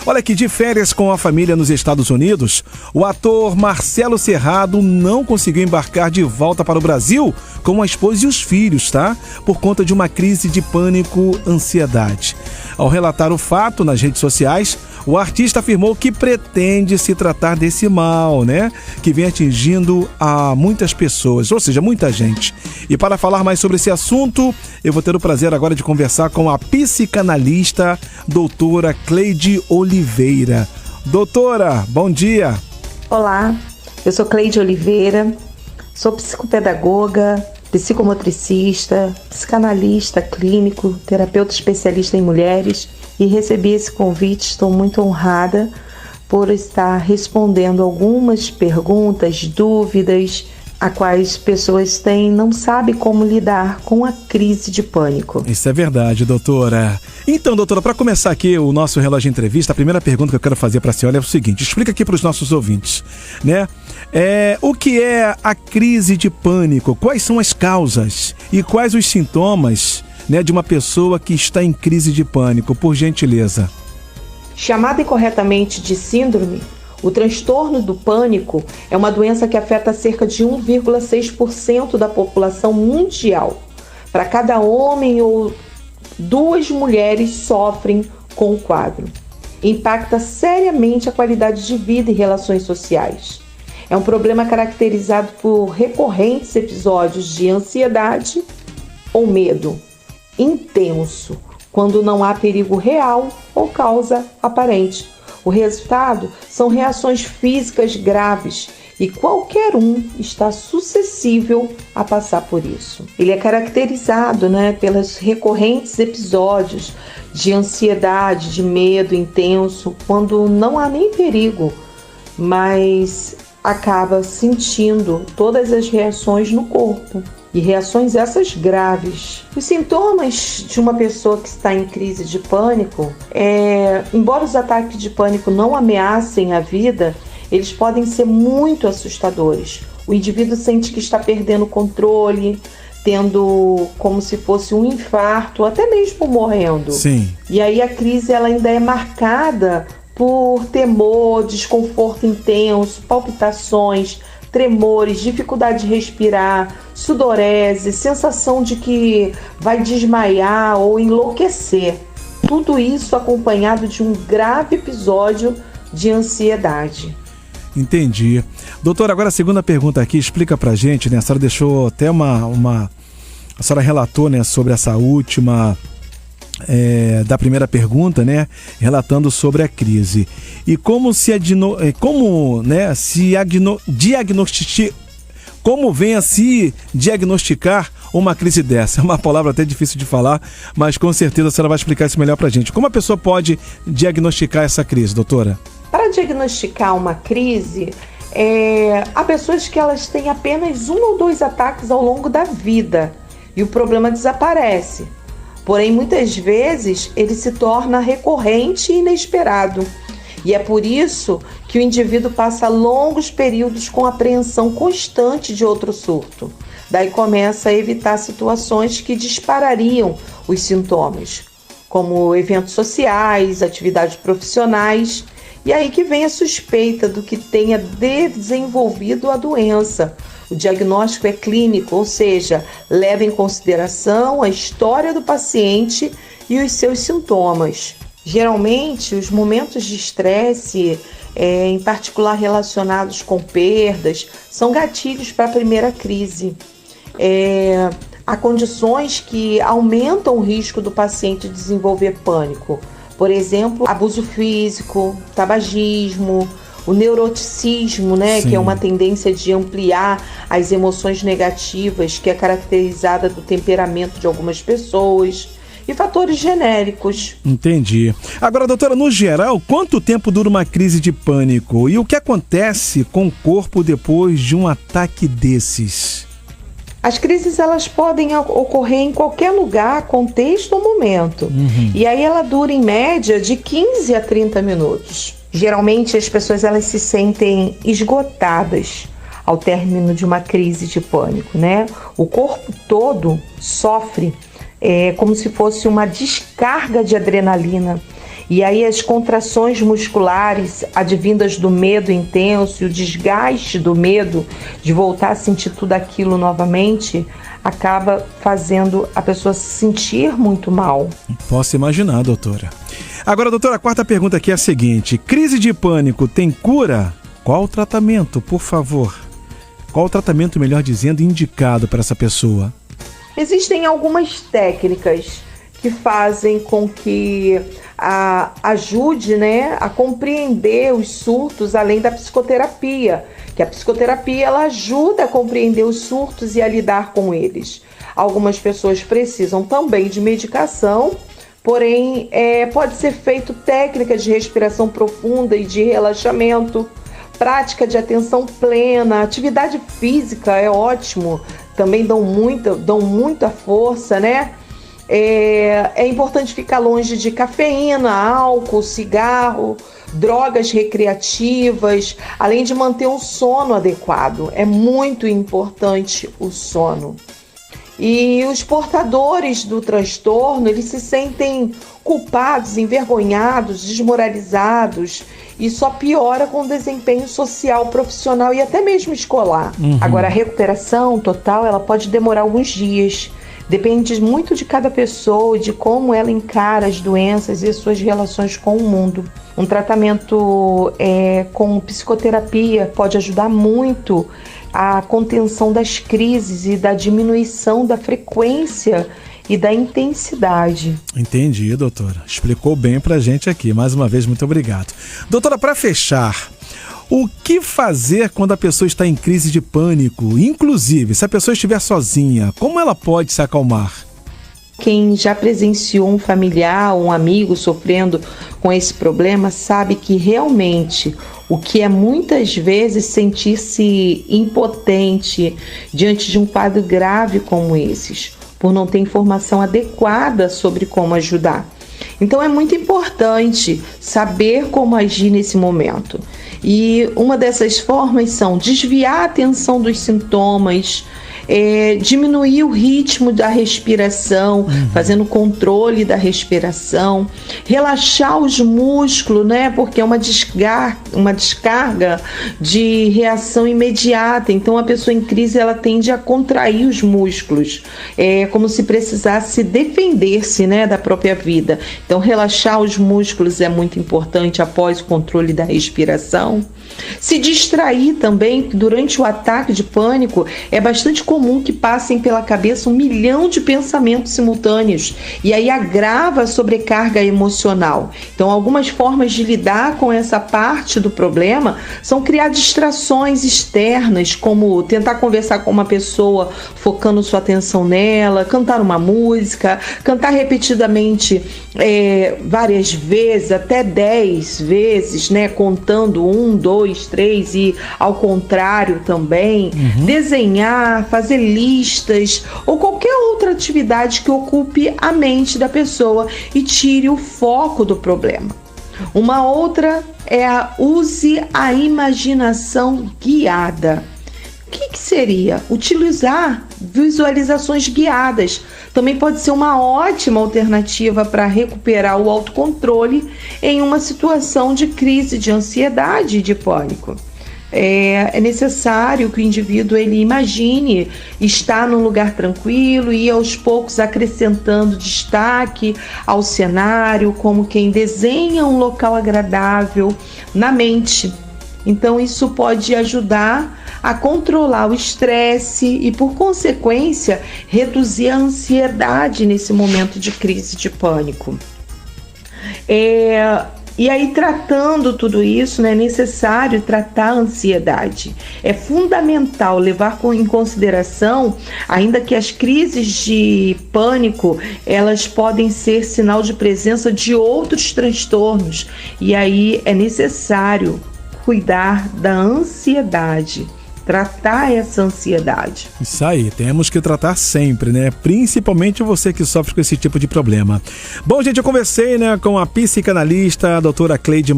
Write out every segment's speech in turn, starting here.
Olha que de férias com a família nos Estados Unidos, o ator Marcelo Serrado não conseguiu embarcar de volta para o Brasil com a esposa e os filhos, tá? Por conta de uma crise de pânico, ansiedade. Ao relatar o fato nas redes sociais, o artista afirmou que pretende se tratar desse mal, né? Que vem atingindo a muitas pessoas, ou seja, muita gente. E para falar mais sobre esse assunto, eu vou ter o prazer agora de conversar com a psicanalista doutora Cleide Oliveira. Doutora, bom dia. Olá, eu sou Cleide Oliveira, sou psicopedagoga, psicomotricista, psicanalista clínico, terapeuta especialista em mulheres e recebi esse convite. Estou muito honrada por estar respondendo algumas perguntas, dúvidas, a quais pessoas têm, não sabem como lidar com a crise de pânico. Isso é verdade, doutora. Então, doutora, para começar aqui o nosso relógio de entrevista, a primeira pergunta que eu quero fazer para a senhora é o seguinte: explica aqui para os nossos ouvintes, né? O que é a crise de pânico? Quais são as causas e quais os sintomas, né, de uma pessoa que está em crise de pânico, por gentileza? Chamada incorretamente de síndrome, o transtorno do pânico é uma doença que afeta cerca de 1,6% da população mundial. Para cada homem ou 2 mulheres sofrem com o quadro. Impacta seriamente a qualidade de vida e relações sociais. É um problema caracterizado por recorrentes episódios de ansiedade ou medo intenso, quando não há perigo real ou causa aparente. O resultado são reações físicas graves e qualquer um está suscetível a passar por isso. Ele é caracterizado, pelos recorrentes episódios de ansiedade, de medo intenso, quando não há nem perigo, mas acaba sentindo todas as reações no corpo. E reações essas graves. Os sintomas de uma pessoa que está em crise de pânico, embora os ataques de pânico não ameacem a vida, eles podem ser muito assustadores. O indivíduo sente que está perdendo o controle, tendo como se fosse um infarto, até mesmo morrendo. Sim. E aí a crise ela ainda é marcada por temor, desconforto intenso, palpitações, tremores, dificuldade de respirar, sudorese, sensação de que vai desmaiar ou enlouquecer. Tudo isso acompanhado de um grave episódio de ansiedade. Entendi. Doutora, agora a segunda pergunta aqui, explica pra gente, né? A senhora deixou até a senhora relatou, né, sobre essa última da primeira pergunta, né, relatando sobre a crise. E como como vem a se diagnosticar uma crise dessa? É uma palavra até difícil de falar, mas com certeza a senhora vai explicar isso melhor pra gente. Como a pessoa pode diagnosticar essa crise, doutora? Para diagnosticar uma crise, há pessoas que elas têm apenas 1 ou 2 ataques ao longo da vida e o problema desaparece. Porém, muitas vezes, ele se torna recorrente e inesperado. E é por isso que o indivíduo passa longos períodos com apreensão constante de outro surto. Daí começa a evitar situações que disparariam os sintomas, como eventos sociais, atividades profissionais. E aí que vem a suspeita do que tenha desenvolvido a doença. O diagnóstico é clínico, ou seja, leva em consideração a história do paciente e os seus sintomas. Geralmente, os momentos de estresse, em particular relacionados com perdas, são gatilhos para a primeira crise. Há condições que aumentam o risco do paciente desenvolver pânico. Por exemplo, abuso físico, tabagismo, o neuroticismo, que é uma tendência de ampliar as emoções negativas, que é caracterizada do temperamento de algumas pessoas, e fatores genéricos. Entendi. Agora, doutora, no geral, quanto tempo dura uma crise de pânico? E o que acontece com o corpo depois de um ataque desses? As crises elas podem ocorrer em qualquer lugar, contexto ou momento. E aí ela dura em média de 15 a 30 minutos. Geralmente as pessoas elas se sentem esgotadas ao término de uma crise de pânico, O corpo todo sofre como se fosse uma descarga de adrenalina E aí as contrações musculares advindas do medo intenso e o desgaste do medo de voltar a sentir tudo aquilo novamente acaba fazendo a pessoa se sentir muito mal. Posso imaginar, doutora. Agora, doutora, a quarta pergunta aqui é a seguinte: crise de pânico tem cura? Qual o tratamento, por favor? Qual o tratamento, melhor dizendo, indicado para essa pessoa? Existem algumas técnicas que fazem com que ajude, né, a compreender os surtos, além da psicoterapia, que a psicoterapia ela ajuda a compreender os surtos e a lidar com eles. Algumas pessoas precisam também de medicação, porém pode ser feito técnica de respiração profunda e de relaxamento, prática de atenção plena, atividade física é ótimo, também dão muita força, né? É importante ficar longe de cafeína, álcool, cigarro, drogas recreativas, além de manter um sono adequado. É muito importante o sono. E os portadores do transtorno, eles se sentem culpados, envergonhados, desmoralizados, e só piora com o desempenho social, profissional e até mesmo escolar. Agora, a recuperação total, ela pode demorar alguns dias. Depende muito de cada pessoa e de como ela encara as doenças e suas relações com o mundo. Um tratamento com psicoterapia pode ajudar muito a contenção das crises e da diminuição da frequência e da intensidade. Entendi, doutora. Explicou bem pra gente aqui. Mais uma vez, muito obrigado. Doutora, para fechar, o que fazer quando a pessoa está em crise de pânico? Inclusive, se a pessoa estiver sozinha, como ela pode se acalmar? Quem já presenciou um familiar, um amigo sofrendo com esse problema, sabe que realmente o que é muitas vezes sentir-se impotente diante de um quadro grave como esses, por não ter informação adequada sobre como ajudar. Então é muito importante saber como agir nesse momento. E uma dessas formas são desviar a atenção dos sintomas, diminuir o ritmo da respiração, fazendo controle da respiração, relaxar os músculos, né? Porque é uma descarga de reação imediata. Então a pessoa em crise ela tende a contrair os músculos, como se precisasse defender-se, né, da própria vida. Então relaxar os músculos é muito importante após o controle da respiração. Se distrair também, durante o ataque de pânico, é bastante comum que passem pela cabeça 1 milhão de pensamentos simultâneos e aí agrava a sobrecarga emocional. Então, algumas formas de lidar com essa parte do problema são criar distrações externas, como tentar conversar com uma pessoa focando sua atenção nela, cantar uma música, cantar repetidamente várias vezes, até 10 vezes, né, contando 1, 2, 3 e ao contrário também, desenhar, fazer listas ou qualquer outra atividade que ocupe a mente da pessoa e tire o foco do problema. Uma outra use a imaginação guiada. O que seria? Utilizar visualizações guiadas. Também pode ser uma ótima alternativa para recuperar o autocontrole em uma situação de crise de ansiedade e de pânico. É necessário que o indivíduo ele imagine estar num lugar tranquilo e aos poucos acrescentando destaque ao cenário, como quem desenha um local agradável na mente. Então isso pode ajudar a controlar o estresse e, por consequência, reduzir a ansiedade nesse momento de crise de pânico. E aí, tratando tudo isso, né, é necessário tratar a ansiedade. É fundamental levar em consideração, ainda que as crises de pânico, elas podem ser sinal de presença de outros transtornos. E aí é necessário cuidar da ansiedade, tratar essa ansiedade. Isso aí, temos que tratar sempre, né? Principalmente você que sofre com esse tipo de problema. Bom, gente, eu conversei, né, com a psicanalista, a doutora Cleide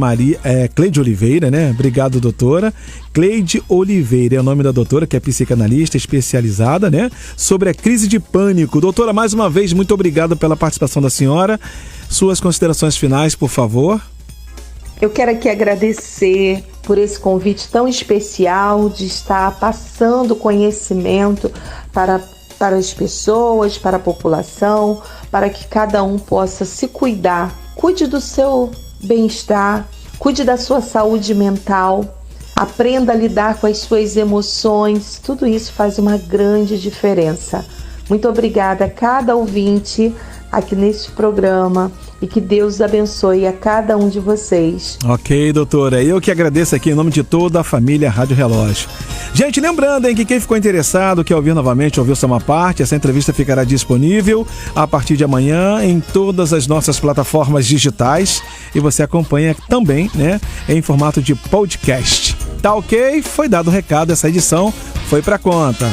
Oliveira, né? Obrigado, doutora. Cleide Oliveira é o nome da doutora, que é psicanalista especializada, né? Sobre a crise de pânico. Doutora, mais uma vez, muito obrigado pela participação da senhora. Suas considerações finais, por favor. Eu quero aqui agradecer por esse convite tão especial de estar passando conhecimento para as pessoas, para a população, para que cada um possa se cuidar. Cuide do seu bem-estar, cuide da sua saúde mental, aprenda a lidar com as suas emoções. Tudo isso faz uma grande diferença. Muito obrigada a cada ouvinte aqui nesse programa e que Deus abençoe a cada um de vocês. Ok, doutora. Eu que agradeço aqui em nome de toda a família Rádio Relógio. Gente, lembrando, hein, que quem ficou interessado, quer ouvir novamente, ouviu só uma parte, essa entrevista ficará disponível a partir de amanhã em todas as nossas plataformas digitais e você acompanha também, né, em formato de podcast. Tá ok? Foi dado o recado, essa edição foi pra conta.